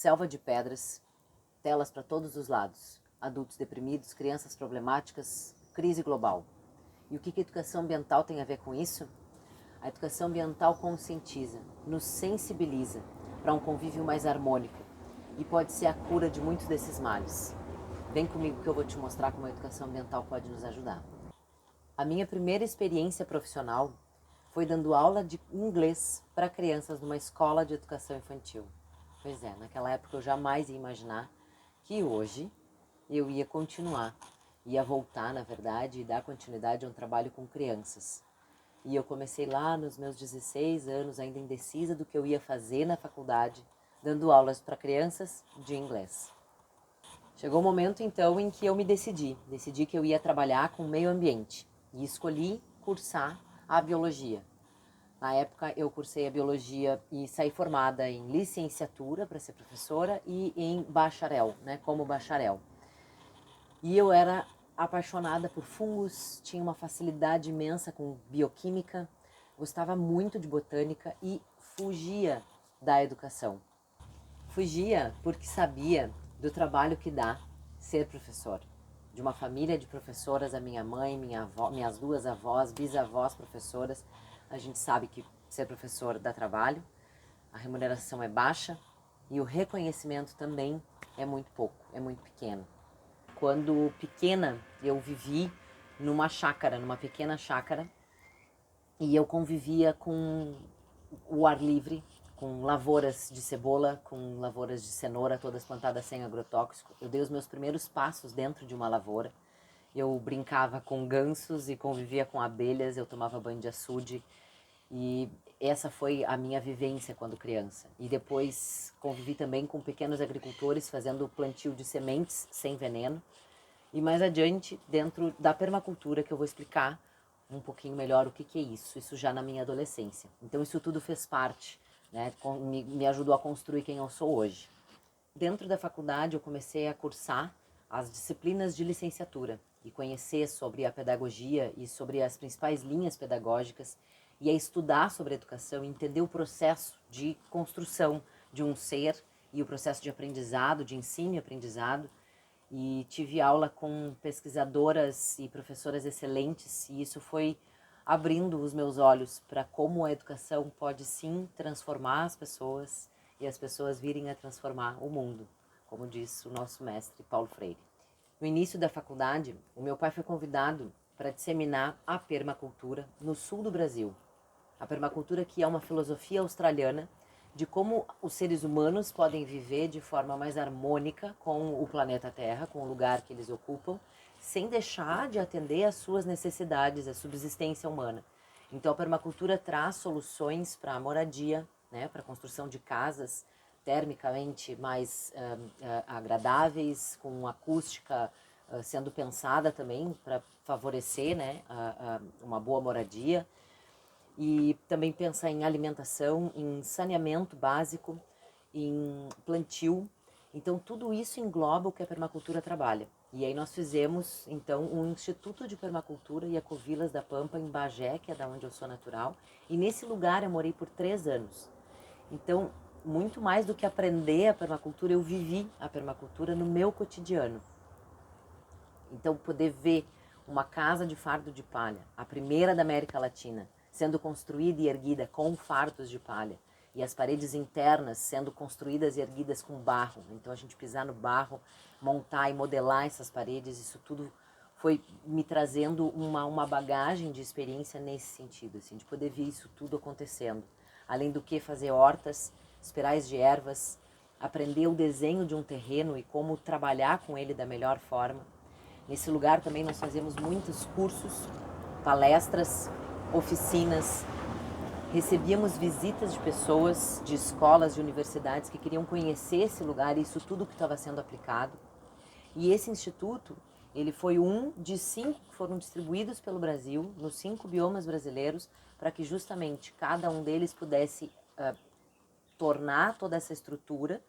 selva de pedras, telas para todos os lados, adultos deprimidos, crianças problemáticas, crise global. E o que a educação ambiental tem a ver com isso? A educação ambiental conscientiza, nos sensibiliza para um convívio mais harmônico e pode ser a cura de muitos desses males. Vem comigo que eu vou te mostrar como a educação ambiental pode nos ajudar. A minha primeira experiência profissional foi dando aula de inglês para crianças numa escola de educação infantil. Pois é, naquela época eu jamais ia imaginar que hoje eu ia continuar, ia voltar, na verdade, e dar continuidade a um trabalho com crianças. E eu comecei lá nos meus 16 anos, ainda indecisa do que eu ia fazer na faculdade, dando aulas para crianças de inglês. Chegou o momento, então, em que eu me decidi que eu ia trabalhar com o meio ambiente e escolhi cursar a biologia. Na época, eu cursei a biologia e saí formada em licenciatura para ser professora e em bacharel, como bacharel. E eu era apaixonada por fungos, tinha uma facilidade imensa com bioquímica, gostava muito de botânica e fugia da educação. Fugia porque sabia do trabalho que dá ser professor. De uma família de professoras, a minha mãe, minha avó, minhas duas avós, bisavós professoras, a gente sabe que ser professor dá trabalho, a remuneração é baixa e o reconhecimento também é muito pouco, é muito pequeno. Quando pequena, eu vivi numa pequena chácara, e eu convivia com o ar livre, com lavouras de cebola, com lavouras de cenoura, todas plantadas sem agrotóxico. Eu dei os meus primeiros passos dentro de uma lavoura. Eu brincava com gansos e convivia com abelhas, eu tomava banho de açude. E essa foi a minha vivência quando criança. E depois convivi também com pequenos agricultores fazendo plantio de sementes sem veneno. E mais adiante, dentro da permacultura, que eu vou explicar um pouquinho melhor o que é isso já na minha adolescência. Então isso tudo fez parte, me ajudou a construir quem eu sou hoje. Dentro da faculdade eu comecei a cursar as disciplinas de licenciatura e conhecer sobre a pedagogia e sobre as principais linhas pedagógicas e a estudar sobre a educação e entender o processo de construção de um ser e o processo de aprendizado, de ensino e aprendizado. E tive aula com pesquisadoras e professoras excelentes e isso foi abrindo os meus olhos para como a educação pode sim transformar as pessoas e as pessoas virem a transformar o mundo, como diz o nosso mestre Paulo Freire. No início da faculdade, o meu pai foi convidado para disseminar a permacultura no sul do Brasil. A permacultura, que é uma filosofia australiana de como os seres humanos podem viver de forma mais harmônica com o planeta Terra, com o lugar que eles ocupam, sem deixar de atender às suas necessidades, à subsistência humana. Então a permacultura traz soluções para a moradia, para a construção de casas termicamente mais agradáveis, com acústica sendo pensada também para favorecer uma boa moradia. E também pensa em alimentação, em saneamento básico, em plantio. Então tudo isso engloba o que a permacultura trabalha. E aí nós fizemos então um Instituto de Permacultura e Ecovilas da Pampa em Bagé, que é da onde eu sou natural. E nesse lugar eu morei por 3 anos. Então, muito mais do que aprender a permacultura, eu vivi a permacultura no meu cotidiano. Então poder ver uma casa de fardo de palha, a primeira da América Latina, sendo construída e erguida com fardos de palha, e as paredes internas sendo construídas e erguidas com barro. Então a gente pisar no barro, montar e modelar essas paredes, isso tudo foi me trazendo uma bagagem de experiência nesse sentido, assim, de poder ver isso tudo acontecendo. Além do que fazer hortas, espirais de ervas, aprender o desenho de um terreno e como trabalhar com ele da melhor forma. Nesse lugar também nós fazemos muitos cursos, palestras, oficinas, recebíamos visitas de pessoas, de escolas, de universidades que queriam conhecer esse lugar e isso tudo que estava sendo aplicado. E esse instituto, ele foi um de 5 que foram distribuídos pelo Brasil, nos 5 biomas brasileiros, para que justamente cada um deles pudesse tornar toda essa estrutura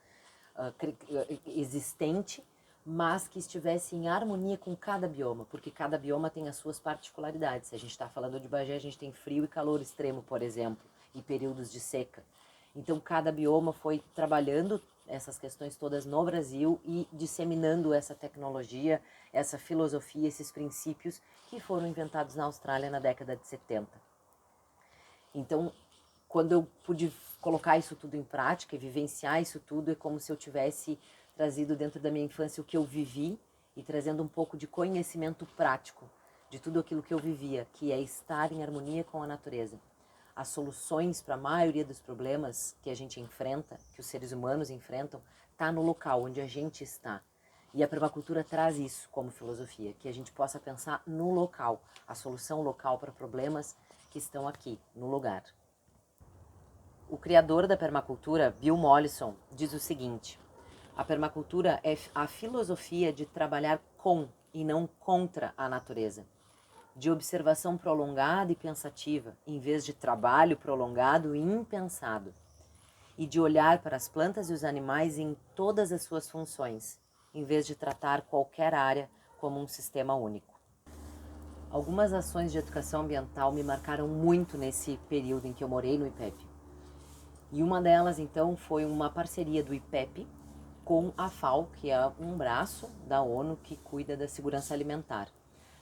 existente, mas que estivesse em harmonia com cada bioma, porque cada bioma tem as suas particularidades. Se a gente está falando de Bagé, a gente tem frio e calor extremo, por exemplo, e períodos de seca. Então cada bioma foi trabalhando essas questões todas no Brasil e disseminando essa tecnologia, essa filosofia, esses princípios que foram inventados na Austrália na década de 70. Então, quando eu pude colocar isso tudo em prática e vivenciar isso tudo, é como se eu tivesse trazido dentro da minha infância o que eu vivi e trazendo um pouco de conhecimento prático de tudo aquilo que eu vivia, que é estar em harmonia com a natureza. As soluções para a maioria dos problemas que a gente enfrenta, que os seres humanos enfrentam, está no local onde a gente está. E a permacultura traz isso como filosofia, que a gente possa pensar no local, a solução local para problemas que estão aqui, no lugar. O criador da permacultura, Bill Mollison, diz o seguinte: a permacultura é a filosofia de trabalhar com e não contra a natureza, de observação prolongada e pensativa, em vez de trabalho prolongado e impensado, e de olhar para as plantas e os animais em todas as suas funções, em vez de tratar qualquer área como um sistema único. Algumas ações de educação ambiental me marcaram muito nesse período em que eu morei no IPEP. E uma delas, então, foi uma parceria do IPEP com a FAO, que é um braço da ONU que cuida da segurança alimentar.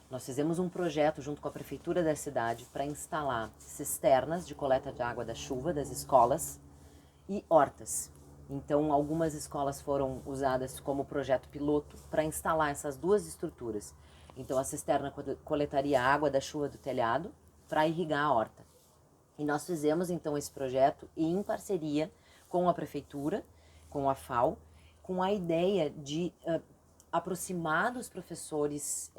Nós fizemos um projeto junto com a prefeitura da cidade para instalar cisternas de coleta de água da chuva das escolas e hortas. Então, algumas escolas foram usadas como projeto piloto para instalar essas duas estruturas. Então, a cisterna coletaria a água da chuva do telhado para irrigar a horta. E nós fizemos, então, esse projeto em parceria com a prefeitura, com a FAO, com a ideia de aproximar dos professores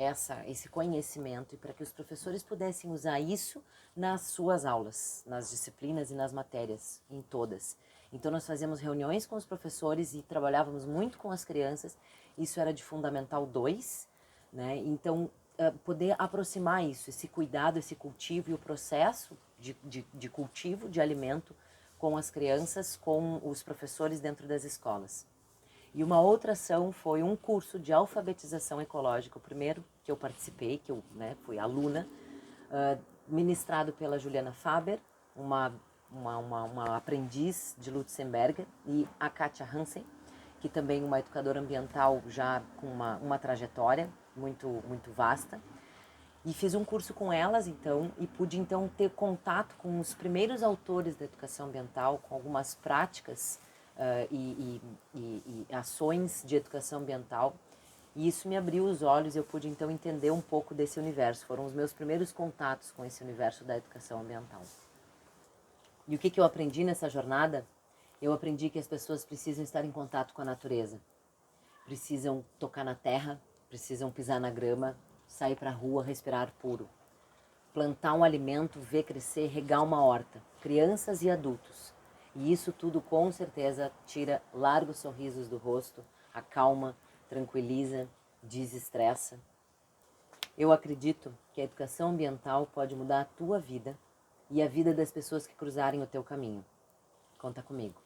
esse conhecimento e para que os professores pudessem usar isso nas suas aulas, nas disciplinas e nas matérias, em todas. Então nós fazíamos reuniões com os professores e trabalhávamos muito com as crianças, isso era de Fundamental 2, né? Então poder aproximar isso, esse cuidado, esse cultivo e o processo de cultivo de alimento com as crianças, com os professores dentro das escolas. E uma outra ação foi um curso de alfabetização ecológica, o primeiro que eu participei, que eu fui aluna, ministrado pela Juliana Faber, uma aprendiz de Lutzenberger, e a Katia Hansen, que também é uma educadora ambiental já com uma trajetória muito vasta. E fiz um curso com elas, então, e pude, então, ter contato com os primeiros autores da educação ambiental, com algumas práticas e ações de educação ambiental. E isso me abriu os olhos e eu pude, então, entender um pouco desse universo. Foram os meus primeiros contatos com esse universo da educação ambiental. E o que eu aprendi nessa jornada? Eu aprendi que as pessoas precisam estar em contato com a natureza. Precisam tocar na terra, precisam pisar na grama, sair para a rua, respirar ar puro. Plantar um alimento, ver crescer, regar uma horta. Crianças e adultos. E isso tudo com certeza tira largos sorrisos do rosto, acalma, tranquiliza, desestressa. Eu acredito que a educação ambiental pode mudar a tua vida e a vida das pessoas que cruzarem o teu caminho. Conta comigo.